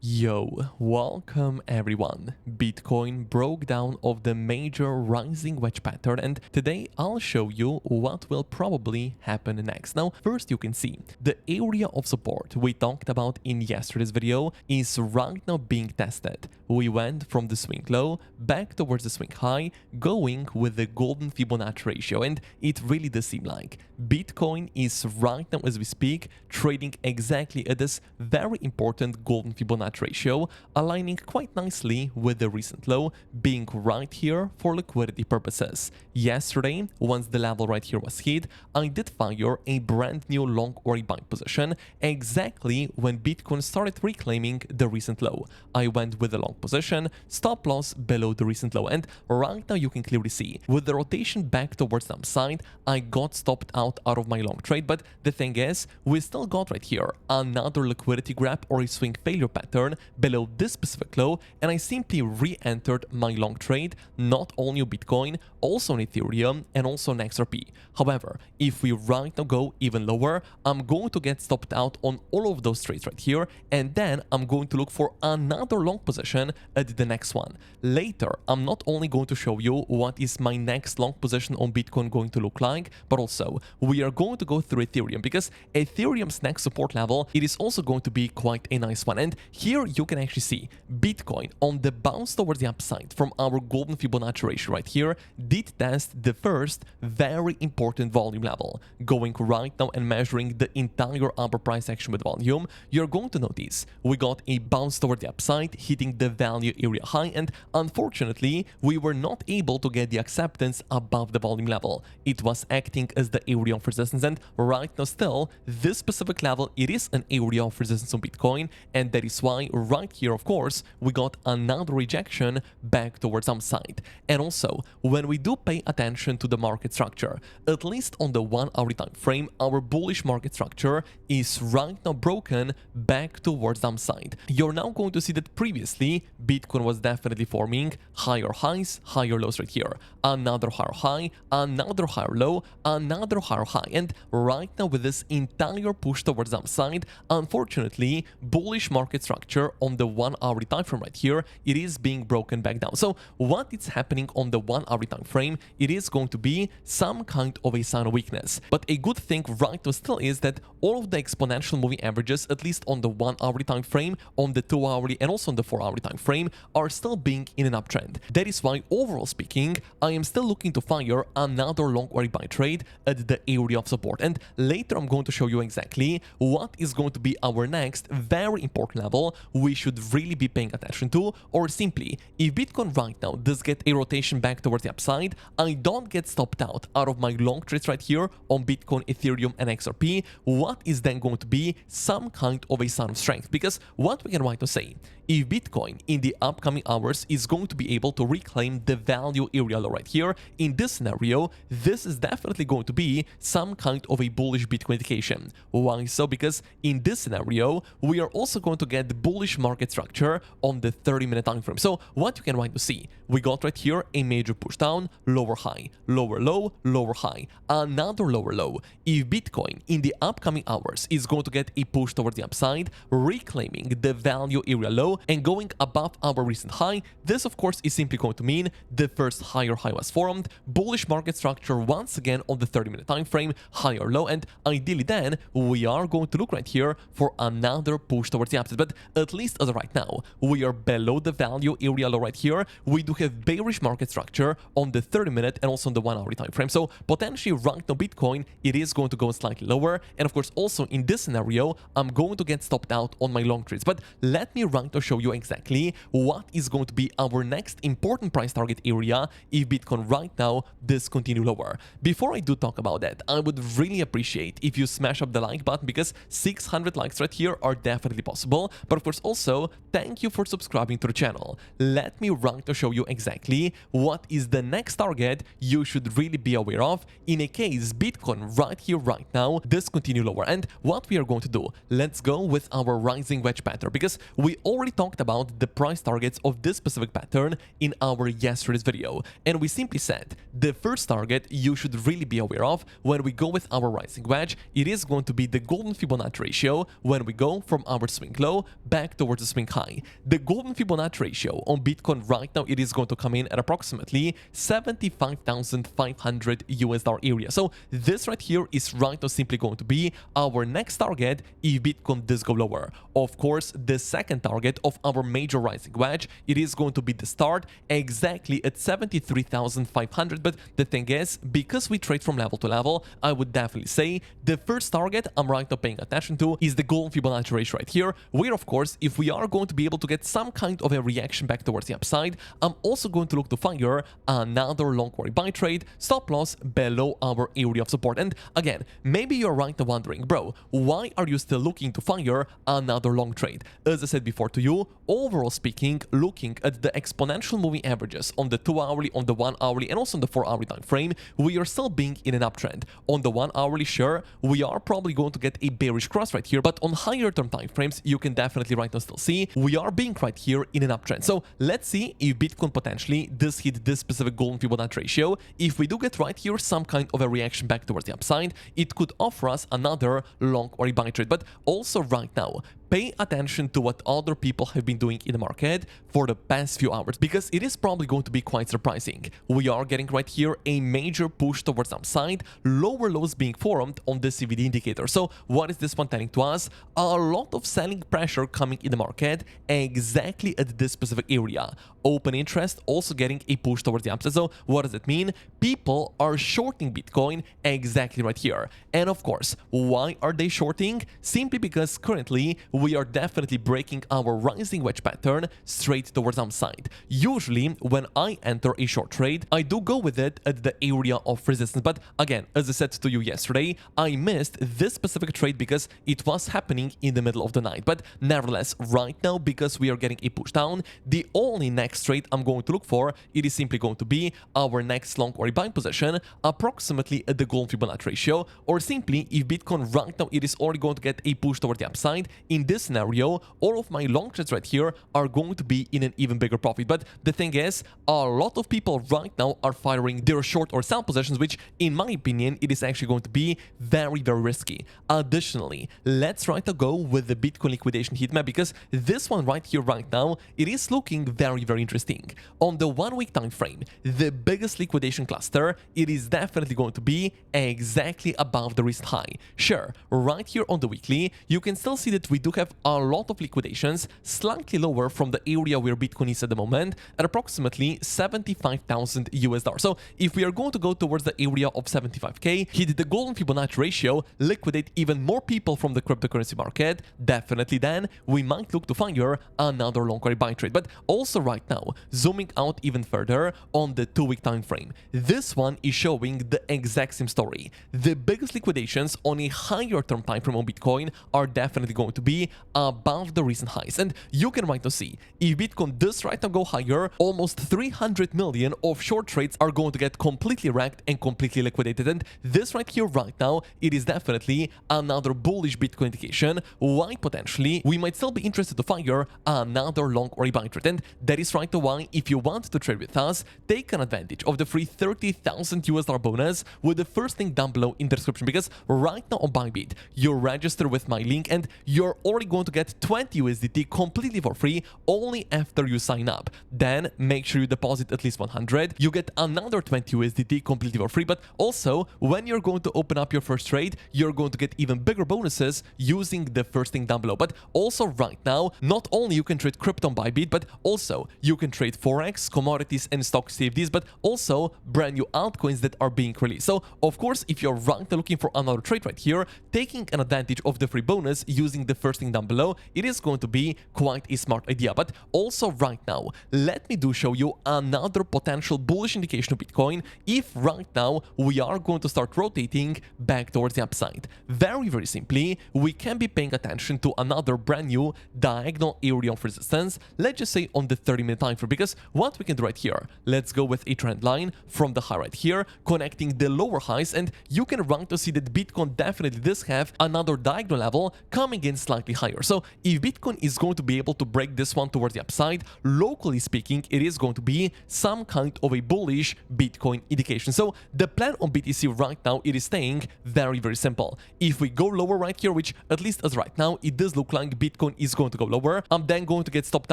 Yo, welcome everyone. Bitcoin broke down of the major rising wedge pattern, and today I'll show you what will probably happen next. Now, first you can see the area of support we talked about in yesterday's video is right now being tested. We went from the swing low back towards the swing high, going with the golden Fibonacci ratio, and it really does seem like Bitcoin is right now as we speak trading exactly at this very important golden Fibonacci ratio, aligning quite nicely with the recent low being right here for liquidity purposes. Yesterday, once the level right here was hit, I did fire a brand new long or buy position exactly when Bitcoin started reclaiming the recent low. I went with a long position, stop loss below the recent low, and right now you can clearly see with the rotation back towards the upside, I got stopped out of my long trade. But the thing is, we still got right here another liquidity grab or a swing failure pattern below this specific low, and I simply re-entered my long trade, not only on Bitcoin, also on Ethereum and also on XRP. However, if we right now go even lower, I'm going to get stopped out on all of those trades right here, and then I'm going to look for another long position at the next one. Later, I'm not only going to show you what is my next long position on Bitcoin going to look like, but also we are going to go through Ethereum, because Ethereum's next support level, it is also going to be quite a nice one. And here you can actually see Bitcoin on the bounce towards the upside from our golden Fibonacci ratio right here did test the first very important volume level. Going right now and measuring the entire upper price action with volume, you're going to notice we got a bounce toward the upside hitting the value area high, and unfortunately we were not able to get the acceptance above the volume level. It was acting as the area of resistance, and right now still this specific level, it is an area of resistance on Bitcoin, and that is why right here, of course, we got another rejection back towards upside. And also, when we do pay attention to the market structure, at least on the 1 hour time frame, our bullish market structure is right now broken back towards the upside. You're now going to see that previously Bitcoin was definitely forming higher highs, higher lows right here, another higher high, another higher low, another higher high, and right now with this entire push towards the upside, unfortunately bullish market structure on the 1 hour time frame right here, it is being broken back down. So what is happening on the 1 hour time frame, it is going to be some kind of a sign of weakness. But a good thing right now still is that all of the exponential moving averages, at least on the 1 hour time frame, on the 2 hourly and also on the 4 hour time frame, are still being in an uptrend. That is why overall speaking, I am still looking to fire another long or buy trade at the area of support. And later I'm going to show you exactly what is going to be our next very important level we should really be paying attention to, or simply if Bitcoin right now does get a rotation back towards the upside, I don't get stopped out of my long trades right here on Bitcoin, Ethereum and XRP, what is then going to be some kind of a sign of strength? Because what we can right now say, if Bitcoin in the upcoming hours is going to be able to reclaim the value area low right here, in this scenario, this is definitely going to be some kind of a bullish Bitcoin indication. Why so? Because in this scenario, we are also going to get the bullish market structure on the 30-minute time frame. So what you can right now see, we got right here a major push down, lower high, lower low, lower high, another lower low. If Bitcoin in the upcoming hours is going to get a push towards the upside, reclaiming the value area low and going above our recent high, this of course is simply going to mean the first higher high was formed, bullish market structure once again on the 30-minute time frame, higher low, and ideally then we are going to look right here for another push towards the upside. But at least as of right now, we are below the value area low right here. We do have bearish market structure on the 30-minute and also on the 1 hour time frame. So potentially right now Bitcoin, it is going to go slightly lower, and of course also in this scenario, I'm going to get stopped out on my long trades. But let me right now show you exactly what is going to be our next important price target area if Bitcoin right now does continue lower. Before I do talk about that, I would really appreciate if you smash up the like button, because 600 likes right here are definitely possible. But of course also, thank you for subscribing to the channel. Let me right now show you exactly what is the next target you should really be aware of in a case Bitcoin right here right now does continue lower. And what we are going to do, let's go with our rising wedge pattern, because we already talked about the price targets of this specific pattern in our yesterday's video, and we simply said the first target you should really be aware of when we go with our rising wedge, it is going to be the golden Fibonacci ratio when we go from our swing low back towards the swing high. The golden Fibonacci ratio on Bitcoin right now, it is going to come in at approximately 75,500 US dollar area. So this right here is right now simply going to be our next target if Bitcoin does go lower. Of course, the second target of our major rising wedge, it is going to be the start exactly at 73,500. But the thing is, because we trade from level to level, I would definitely say the first target I'm right now paying attention to is the golden Fibonacci ratio right here, where of course, if we are going to be able to get some kind of a reaction back towards the upside, I'm also going to look to fire another long worry buy trade, stop loss below our area of support. And again, maybe you're right now wondering, bro, why are you still looking to fire another long trade? As I said before to you, overall speaking, looking at the exponential moving averages on the 2 hourly, on the 1 hourly, and also on the 4 hourly time frame, we are still being in an uptrend. On the 1 hourly, sure, we are probably going to get a bearish cross right here, but on higher term time frames, you can definitely right now still see we are being right here in an uptrend. So let's see if Bitcoin potentially does hit this specific golden Fibonacci ratio. If we do get right here some kind of a reaction back towards the upside, it could offer us another long or buy trade. But also right now, pay attention to what other people have been doing in the market for the past few hours, because it is probably going to be quite surprising. We are getting right here a major push towards upside, lower lows being formed on the CVD indicator. So what is this one telling to us? A lot of selling pressure coming in the market exactly at this specific area. Open interest also getting a push towards the upside. So what does it mean? People are shorting Bitcoin exactly right here. And of course, why are they shorting? Simply because currently we are definitely breaking our rising wedge pattern straight towards upside. Usually, when I enter a short trade, I do go with it at the area of resistance. But again, as I said to you yesterday, I missed this specific trade because it was happening in the middle of the night. But nevertheless, right now, because we are getting a push down, the only next trade I'm going to look for, it is simply going to be our next long or buying position, approximately at the golden Fibonacci ratio, or simply if Bitcoin right now, it is already going to get a push toward the upside. In this scenario, all of my long trades right here are going to be in an even bigger profit. But the thing is, a lot of people right now are firing their short or sell positions, which in my opinion, it is actually going to be very, very risky. Additionally, let's try to go with the Bitcoin liquidation heat map, because this one right here right now, it is looking very, very interesting. On the 1 week time frame, the biggest liquidation cluster, it is definitely going to be exactly above the recent high. Sure, right here on the weekly, you can still see that we do have a lot of liquidations slightly lower from the area where Bitcoin is at the moment at approximately 75,000 US dollars. So if we are going to go towards the area of 75k, hit the golden Fibonacci ratio, liquidate even more people from the cryptocurrency market, definitely then we might look to fire another long carry buy trade. But also right now, zooming out even further on the 2 week time frame, this one is showing the exact same story. The biggest liquidations on a higher term time frame on Bitcoin are definitely going to be above the recent highs. And you can right now see, if Bitcoin does right now go higher, almost 300 million of short trades are going to get completely wrecked and completely liquidated. And this right here right now, it is definitely another bullish Bitcoin indication why potentially we might still be interested to fire another long or buy trade. And that is right now why, if you want to trade with us, take an advantage of the free 30,000 US dollar bonus with the first link down below in the description, because right now on Bybit, you register with my link and you're already going to get 20 USDT completely for free only after you sign up. Then make sure you deposit at least 100. You get another 20 USDT completely for free. But also, when you're going to open up your first trade, you're going to get even bigger bonuses using the first link down below. But also right now, not only you can trade crypto on Bybit, but also you can trade Forex, commodities, and stock CFDs, but also brand new altcoins that are being released. So of course, if you're right now looking for another trade right here, taking an advantage of the free bonus using the first link down below, it is going to be quite a smart idea. But also right now, let me show you another potential bullish indication of Bitcoin if right now we are going to start rotating back towards the upside. Very, very simply, we can be paying attention to another brand new diagonal area of resistance, let's just say on the 30-minute time frame, because what we can do right here, let's go with a trend line from the high right here, connecting the lower highs, and you can run to see that Bitcoin definitely does have another diagonal level coming in slightly slightly higher. So if Bitcoin is going to be able to break this one towards the upside, locally speaking, it is going to be some kind of a bullish Bitcoin indication. So the plan on BTC right now, it is staying very, very simple. If we go lower right here, which at least as right now, it does look like Bitcoin is going to go lower, I'm then going to get stopped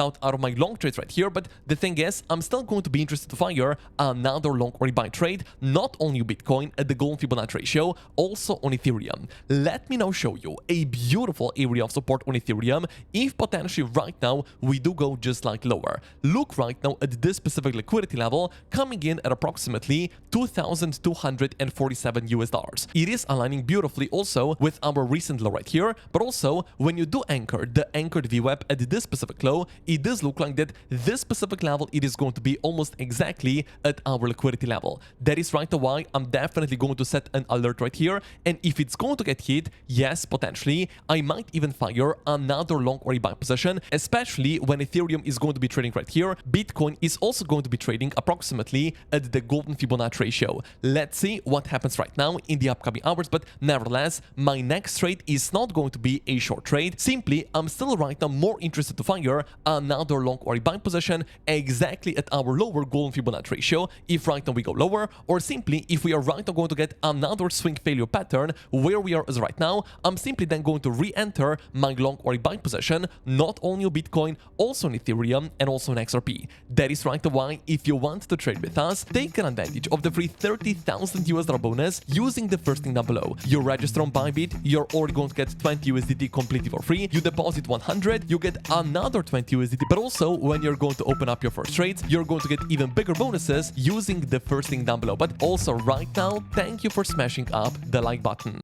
out of my long trades right here. But the thing is, I'm still going to be interested to fire another long or buy trade, not only Bitcoin at the golden Fibonacci ratio, also on Ethereum. Let me now show you a beautiful area of support on Ethereum if potentially right now we do go just like lower. Look right now at this specific liquidity level coming in at approximately 2,247 US dollars. It is aligning beautifully also with our recent low right here, but also when you do anchor the anchored VWAP at this specific low, it does look like that this specific level, it is going to be almost exactly at our liquidity level. That is right why I'm definitely going to set an alert right here, and if it's going to get hit, yes, potentially I might even fire another long or buy position, especially when Ethereum is going to be trading right here. Bitcoin is also going to be trading approximately at the golden Fibonacci ratio. Let's see what happens right now in the upcoming hours, but nevertheless, my next trade is not going to be a short trade. Simply, I'm still right now more interested to fire another long or buy position exactly at our lower golden Fibonacci ratio if right now we go lower, or simply if we are right now going to get another swing failure pattern where we are as right now, I'm simply then going to re-enter my long or buy position, not only on Bitcoin, also on Ethereum and also on XRP. That is right why if you want to trade with us, take an advantage of the free 30,000 US dollar bonus using the first link down below. You register on Bybit, you're already going to get 20 USDT completely for free. You deposit 100, you get another 20 USDT, but also when you're going to open up your first trades, you're going to get even bigger bonuses using the first link down below. But also right now, thank you for smashing up the like button.